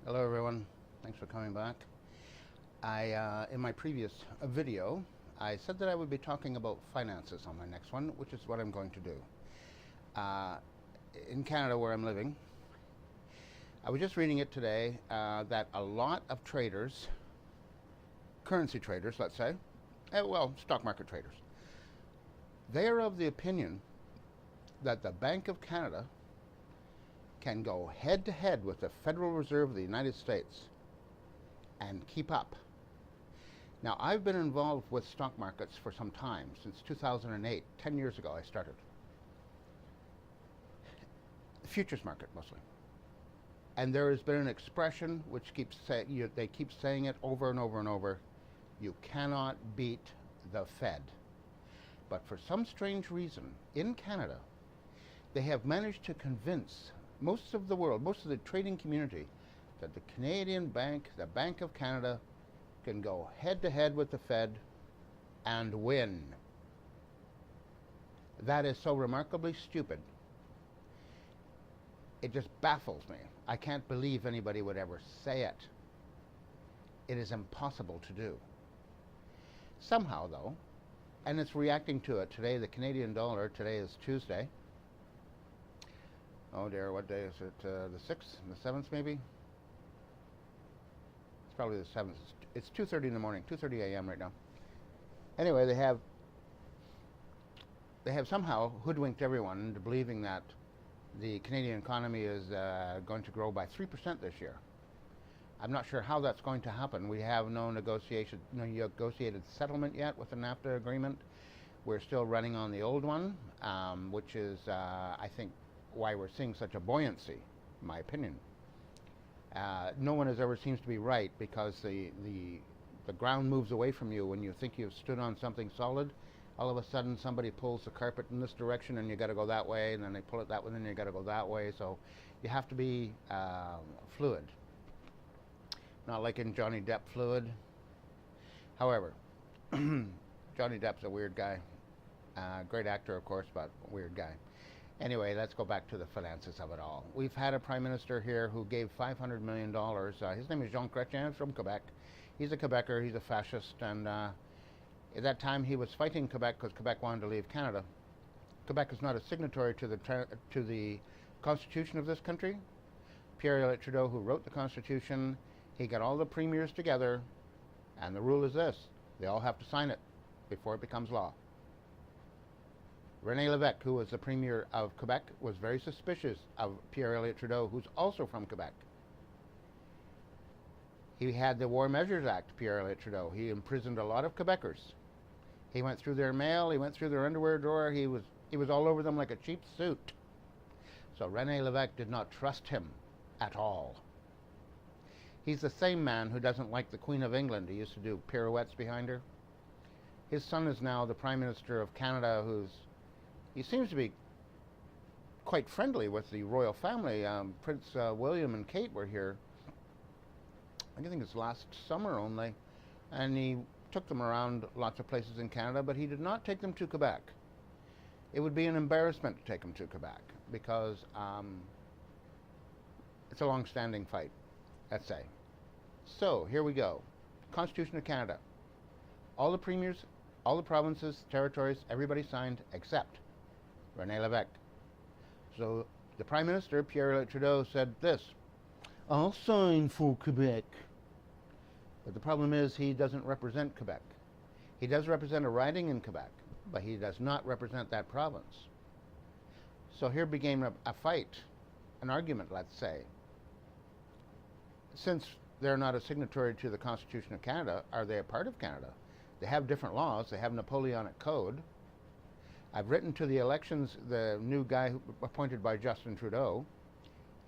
Hello everyone, thanks for coming back. In my previous video, I said that I would be talking about finances on my next one, which is what I'm going to do. Uh, in Canada, where I'm living, I was just reading it today that a lot of traders, currency traders, let's say, stock market traders, they are of the opinion that the Bank of Canada can go head to head with the Federal Reserve of the United States and keep up. Now, I've been involved with stock markets for some time, since 2008, 10 years ago I started. The futures market mostly. And there has been an expression which they keep saying it over and over and over: you cannot beat the Fed. But for some strange reason, in Canada, they have managed to convince most of the world, most of the trading community, that the Canadian bank, the Bank of Canada, can go head to head with the Fed and win. That is so remarkably stupid. It just baffles me. I can't believe anybody would ever say it. It is impossible to do. Somehow, though, and it's reacting to it today, the Canadian dollar, today is Tuesday. Oh dear, what day is it? The 6th? The 7th maybe? It's probably the 7th. It's 2:30 in the morning, 2:30 a.m. right now. Anyway, they have somehow hoodwinked everyone into believing that the Canadian economy is going to grow by 3% this year. I'm not sure how that's going to happen. We have no negotiated settlement yet with the NAFTA agreement. We're still running on the old one, which is, I think, why we're seeing such a buoyancy, in my opinion. No one ever seems to be right, because the ground moves away from you when you think you've stood on something solid. All of a sudden somebody pulls the carpet in this direction and you got to go that way, and then they pull it that way and then you got to go that way. So you have to be fluid. Not like in Johnny Depp fluid. However, Johnny Depp's a weird guy. Great actor, of course, but weird guy. Anyway, let's go back to the finances of it all. We've had a prime minister here who gave $500 million. His name is Jean Chrétien, from Quebec. He's a Quebecer, he's a fascist, and at that time he was fighting Quebec because Quebec wanted to leave Canada. Quebec is not a signatory to the Constitution of this country. Pierre-Elliott Trudeau, who wrote the Constitution, he got all the premiers together, and the rule is this: they all have to sign it before it becomes law. René Lévesque, who was the Premier of Quebec, was very suspicious of Pierre-Elliott Trudeau, who's also from Quebec. He had the War Measures Act, Pierre-Elliott Trudeau. He imprisoned a lot of Quebecers. He went through their mail, he went through their underwear drawer, he was all over them like a cheap suit. So René Lévesque did not trust him at all. He's the same man who doesn't like the Queen of England. He used to do pirouettes behind her. His son is now the Prime Minister of Canada, he seems to be quite friendly with the royal family. Prince William and Kate were here, I think it's last summer only, and he took them around lots of places in Canada, but he did not take them to Quebec. It would be an embarrassment to take them to Quebec, because it's a long-standing fight, let's say. So, here we go. Constitution of Canada. All the premiers, all the provinces, territories, everybody signed except René Lévesque. So the Prime Minister, Pierre-Elliott Trudeau, said this: I'll sign for Quebec. But the problem is he doesn't represent Quebec. He does represent a riding in Quebec, but he does not represent that province. So here began a fight, an argument, let's say. Since they're not a signatory to the Constitution of Canada, are they a part of Canada? They have different laws. They have Napoleonic Code. I've written to the elections, the new guy appointed by Justin Trudeau.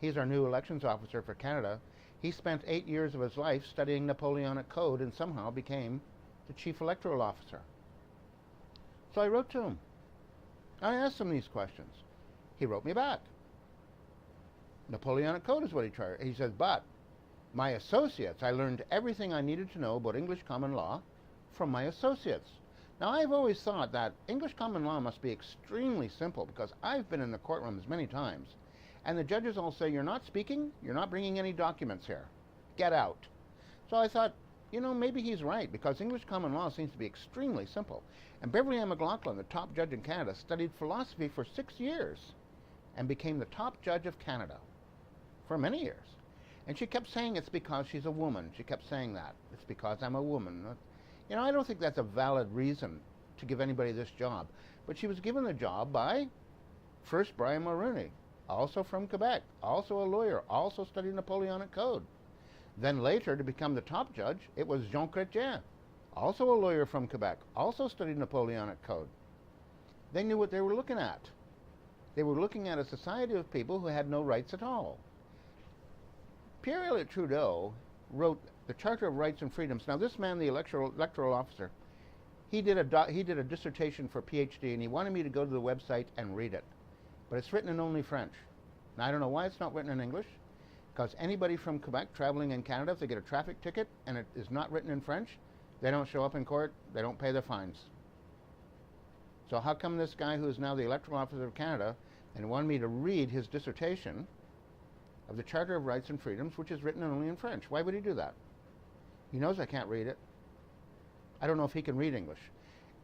He's our new elections officer for Canada. He spent 8 years of his life studying Napoleonic Code and somehow became the chief electoral officer. So I wrote to him. I asked him these questions. He wrote me back. Napoleonic Code is what he tried. He says, but my associates, I learned everything I needed to know about English common law from my associates. Now, I've always thought that English common law must be extremely simple, because I've been in the courtrooms many times, and the judges all say, you're not speaking, you're not bringing any documents here. get out. So I thought, maybe he's right, because English common law seems to be extremely simple. And Beverly Ann McLaughlin, the top judge in Canada, studied philosophy for 6 years and became the top judge of Canada for many years. And she kept saying it's because she's a woman. She kept saying that. It's because I'm a woman. I don't think that's a valid reason to give anybody this job. But she was given the job by, first, Brian Mulroney, also from Quebec, also a lawyer, also studied Napoleonic Code. Then later, to become the top judge, it was Jean Chrétien, also a lawyer from Quebec, also studied Napoleonic Code. They knew what they were looking at. They were looking at a society of people who had no rights at all. Pierre Elliott Trudeau wrote the Charter of Rights and Freedoms. Now, this man, the electoral officer, he did a dissertation for PhD, and he wanted me to go to the website and read it. But it's written in only French. Now, I don't know why it's not written in English, because anybody from Quebec traveling in Canada, if they get a traffic ticket and it is not written in French, they don't show up in court, they don't pay their fines. So how come this guy who is now the electoral officer of Canada and wanted me to read his dissertation of the Charter of Rights and Freedoms, which is written only in French? Why would he do that? He knows I can't read it. I don't know if he can read English.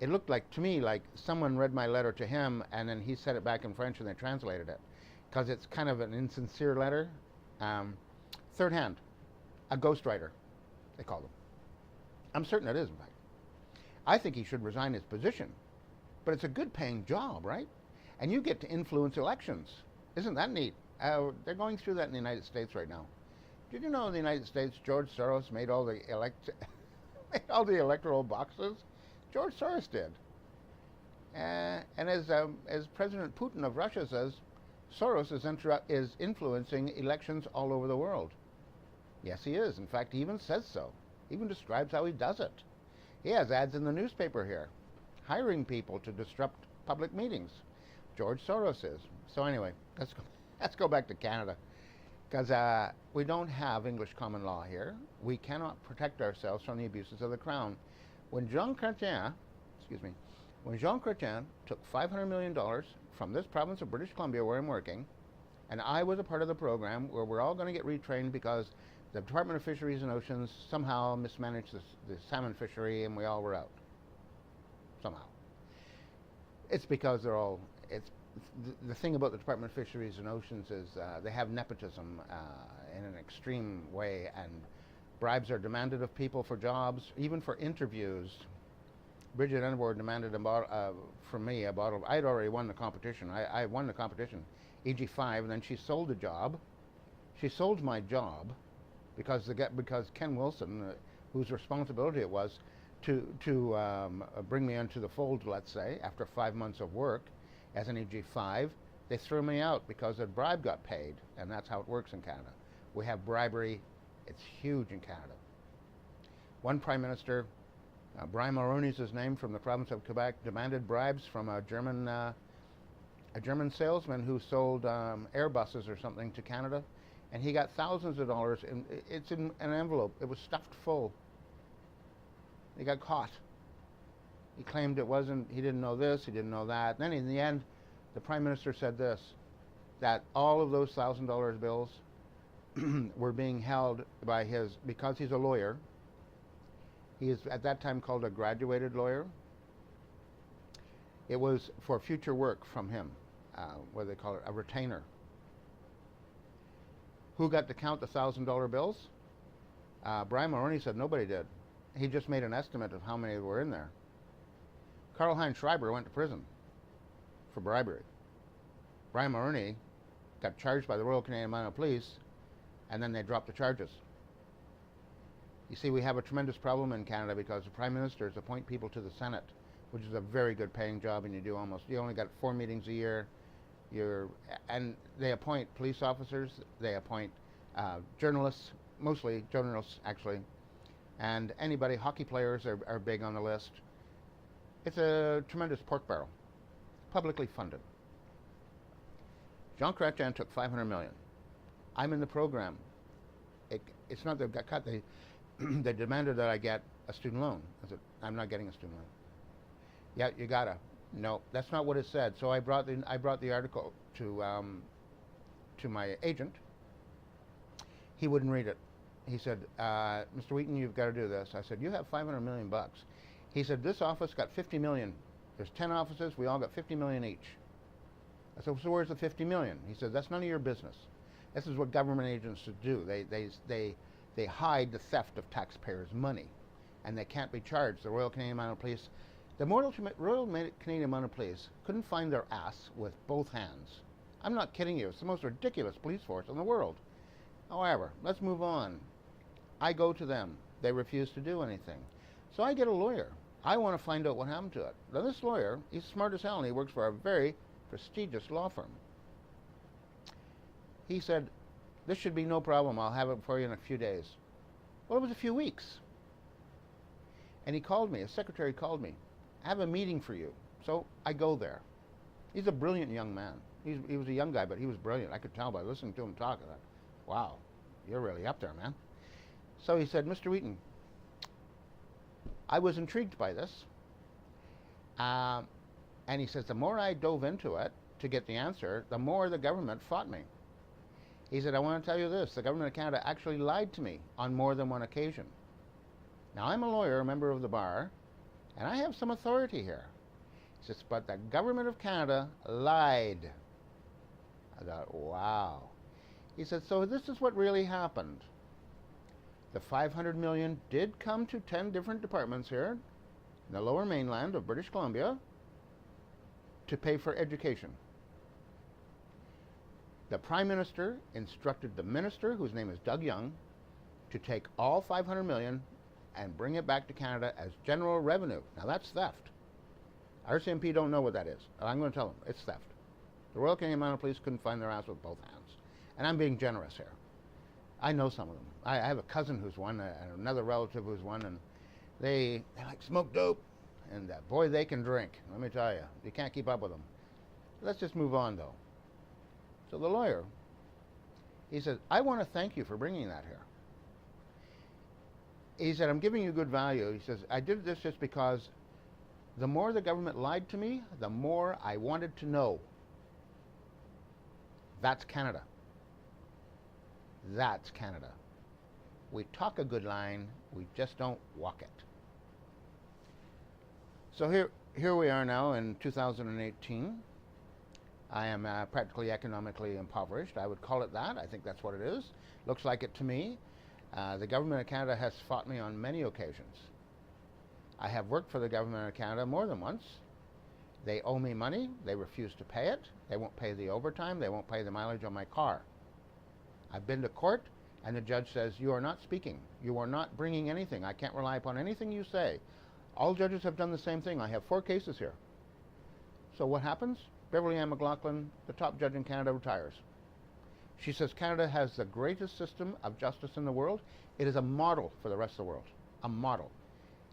It looked like, to me, like someone read my letter to him and then he said it back in French and they translated it, because it's kind of an insincere letter. Third hand, a ghostwriter, they call them. I'm certain it is, in fact. I think he should resign his position, but it's a good paying job, right? And you get to influence elections. Isn't that neat? They're going through that in the United States right now. Did you know in the United States, George Soros made all the electoral boxes? George Soros did. And as President Putin of Russia says, Soros is influencing elections all over the world. Yes, he is. In fact, he even says so. He even describes how he does it. He has ads in the newspaper here, hiring people to disrupt public meetings. George Soros is. So anyway, let's go back to Canada, because we don't have English common law here. We cannot protect ourselves from the abuses of the Crown. When Jean Chrétien took $500 million from this province of British Columbia, where I'm working, and I was a part of the program where we're all going to get retrained because the Department of Fisheries and Oceans somehow mismanaged the salmon fishery and we all were out. Somehow. It's because the thing about the Department of Fisheries and Oceans is they have nepotism in an extreme way, and bribes are demanded of people for jobs, even for interviews. Bridget Enbord demanded from me a bottle. I'd already won the competition. I won the competition, EG5, and then she sold the job. She sold my job because Ken Wilson, whose responsibility it was to bring me into the fold, let's say, after 5 months of work as an EG5, they threw me out because a bribe got paid, and that's how it works in Canada. We have bribery. It's huge in Canada. One Prime Minister, Brian Mulroney is his name, from the province of Quebec, demanded bribes from a German salesman who sold Airbuses or something to Canada, and he got thousands of dollars. It's in an envelope. It was stuffed full. He got caught. He claimed it wasn't. He didn't know this. He didn't know that. And then in the end, the Prime Minister said this: that all of those $1,000 bills were being held by because he's a lawyer. He is at that time called a graduated lawyer. It was for future work from him, what do they call it, a retainer. Who got to count the $1,000 bills? Brian Mulroney said nobody did. He just made an estimate of how many were in there. Karl-Heinz Schreiber went to prison for bribery. Brian Mulroney got charged by the Royal Canadian Mounted Police, and then they dropped the charges. You see, we have a tremendous problem in Canada because the Prime Ministers appoint people to the Senate, which is a very good paying job, and you only got 4 meetings a year. And they appoint police officers, they appoint journalists, mostly journalists actually, and anybody. Hockey players are big on the list. It's a tremendous pork barrel, publicly funded. Jean Chrétien took $500 million. I'm in the program. It's not that got cut. They demanded that I get a student loan. I said, I'm not getting a student loan. Yeah, you gotta. No, that's not what it said. So I brought the article to my agent. He wouldn't read it. he said, Mr. Wheaton, you've got to do this. I said, you have 500 million bucks. He said, this office got 50 million. There's 10 offices. We all got 50 million each. I said, so where's the 50 million? He said, that's none of your business. This is what government agents do. They hide the theft of taxpayers' money, and they can't be charged. The Royal Canadian Mounted Police, the Royal Canadian Mounted Police couldn't find their ass with both hands. I'm not kidding you. It's the most ridiculous police force in the world. However, let's move on. I go to them. They refuse to do anything. So I get a lawyer. I want to find out what happened to it. Now this lawyer, he's smart as hell, and he works for a very prestigious law firm. He said, this should be no problem. I'll have it for you in a few days. Well, it was a few weeks. And he called me. His secretary called me. I have a meeting for you. So I go there. He's a brilliant young man. He was a young guy, but he was brilliant. I could tell by listening to him talk. I thought, wow, you're really up there, man. So he said, Mr. Wheaton, I was intrigued by this. And he says, the more I dove into it to get the answer, the more the government fought me. He said, I want to tell you this. The government of Canada actually lied to me on more than one occasion. Now, I'm a lawyer, a member of the bar, and I have some authority here. He says, but the government of Canada lied. I thought, wow. He said, so this is what really happened. The 500 million did come to 10 different departments here in the lower mainland of British Columbia to pay for education. The Prime Minister instructed the Minister, whose name is Doug Young, to take all 500 million and bring it back to Canada as general revenue. Now that's theft. RCMP don't know what that is. I'm going to tell them, it's theft. The Royal Canadian Mounted Police couldn't find their ass with both hands. And I'm being generous here. I know some of them. I have a cousin who's one, and another relative who's one, and they like smoke dope, and boy, they can drink. Let me tell you, you can't keep up with them. Let's just move on, though. So the lawyer, he said, I want to thank you for bringing that here. He said, I'm giving you good value. He says, I did this just because the more the government lied to me, the more I wanted to know. That's Canada. That's Canada. We talk a good line, we just don't walk it. So here we are now in 2018. I am practically economically impoverished. I would call it that. I think that's what it is. Looks like it to me. The government of Canada has fought me on many occasions. I have worked for the government of Canada more than once. They owe me money. They refuse to pay it. They won't pay the overtime. They won't pay the mileage on my car. I've been to court, and the judge says, you are not speaking. You are not bringing anything. I can't rely upon anything you say. All judges have done the same thing. I have 4 cases here. So what happens? Beverly Ann McLaughlin, the top judge in Canada, retires. She says Canada has the greatest system of justice in the world. It is a model for the rest of the world. A model.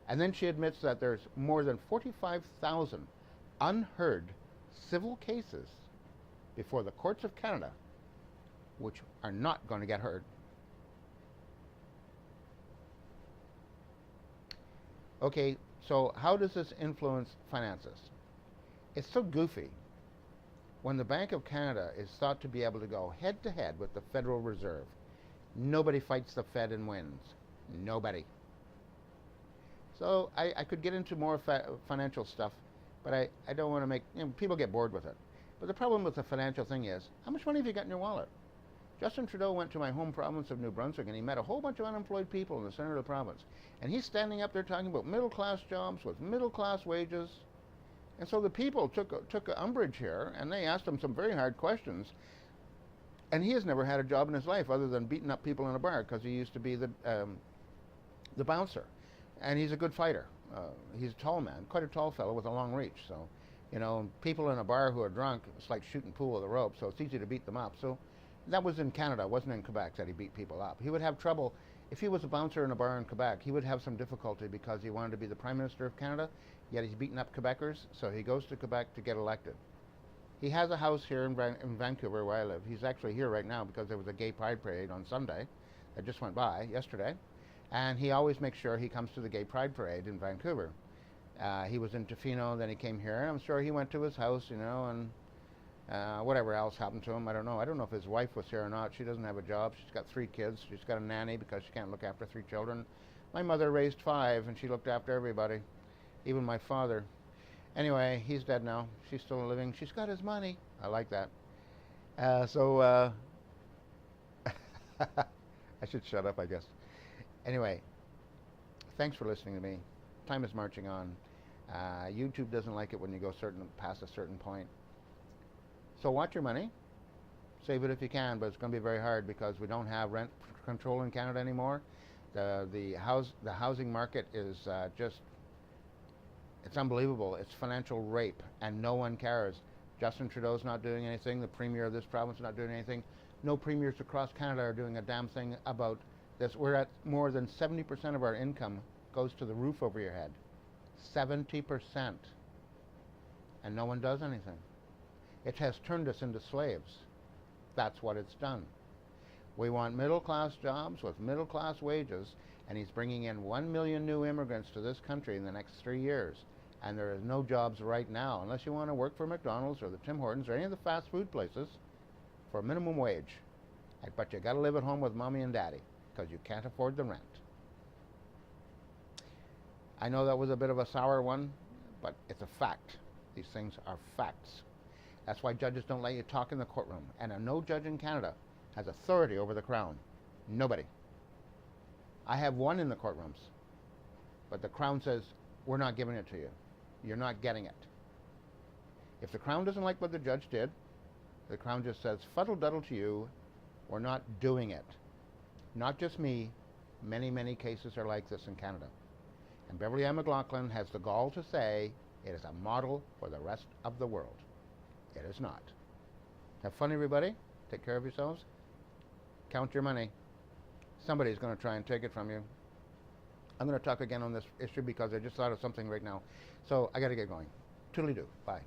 And then she admits that there's more than 45,000 unheard civil cases before the courts of Canada which are not going to get heard. Okay, so how does this influence finances? It's so goofy. When the Bank of Canada is thought to be able to go head-to-head with the Federal Reserve, nobody fights the Fed and wins. Nobody. So I could get into more financial stuff, but I don't want to make, people get bored with it. But the problem with the financial thing is, how much money have you got in your wallet? Justin Trudeau went to my home province of New Brunswick, and he met a whole bunch of unemployed people in the center of the province. And he's standing up there talking about middle-class jobs with middle-class wages. And so the people took umbrage here, and they asked him some very hard questions. And he has never had a job in his life other than beating up people in a bar, because he used to be the bouncer. And he's a good fighter. He's a tall man, quite a tall fellow with a long reach. So, people in a bar who are drunk, it's like shooting pool with a rope, so it's easy to beat them up. So that was in Canada, it wasn't in Quebec that he beat people up. He would have trouble, if he was a bouncer in a bar in Quebec, he would have some difficulty because he wanted to be the Prime Minister of Canada, yet he's beating up Quebecers, so he goes to Quebec to get elected. He has a house here in Vancouver where I live. He's actually here right now because there was a gay pride parade on Sunday that just went by yesterday. And he always makes sure he comes to the gay pride parade in Vancouver. He was in Tofino, then he came here, and I'm sure he went to his house, and Whatever else happened to him, I don't know. I don't know if his wife was here or not. She doesn't have a job. She's got 3 kids. She's got a nanny because she can't look after 3 children. My mother raised 5, and she looked after everybody, even my father. Anyway, he's dead now. She's still living. She's got his money. I like that. I should shut up, I guess. Anyway, thanks for listening to me. Time is marching on. YouTube doesn't like it when you go past a certain point. So watch your money. Save it if you can, but it's going to be very hard because we don't have rent control in Canada anymore. The housing market is it's unbelievable. It's financial rape, and no one cares. Justin Trudeau's not doing anything. The premier of this province is not doing anything. No premiers across Canada are doing a damn thing about this. We're at more than 70% of our income goes to the roof over your head. 70%. And no one does anything. It has turned us into slaves. That's what it's done. We want middle-class jobs with middle-class wages, and he's bringing in 1 million new immigrants to this country in the next 3 years. And there is no jobs right now, unless you want to work for McDonald's or the Tim Hortons or any of the fast food places for minimum wage. But you got to live at home with mommy and daddy because you can't afford the rent. I know that was a bit of a sour one, but it's a fact. These things are facts. That's why judges don't let you talk in the courtroom. And no judge in Canada has authority over the Crown. Nobody. I have one in the courtrooms, but the Crown says, we're not giving it to you. You're not getting it. If the Crown doesn't like what the judge did, the Crown just says, fuddle-duddle to you, we're not doing it. Not just me. Many, many cases are like this in Canada. And Beverly Ann McLaughlin has the gall to say it is a model for the rest of the world. It is not. Have fun, everybody. Take care of yourselves. Count your money. Somebody's going to try and take it from you. I'm going to talk again on this issue because I just thought of something right now. So I got to get going. Toodly-doo. Bye.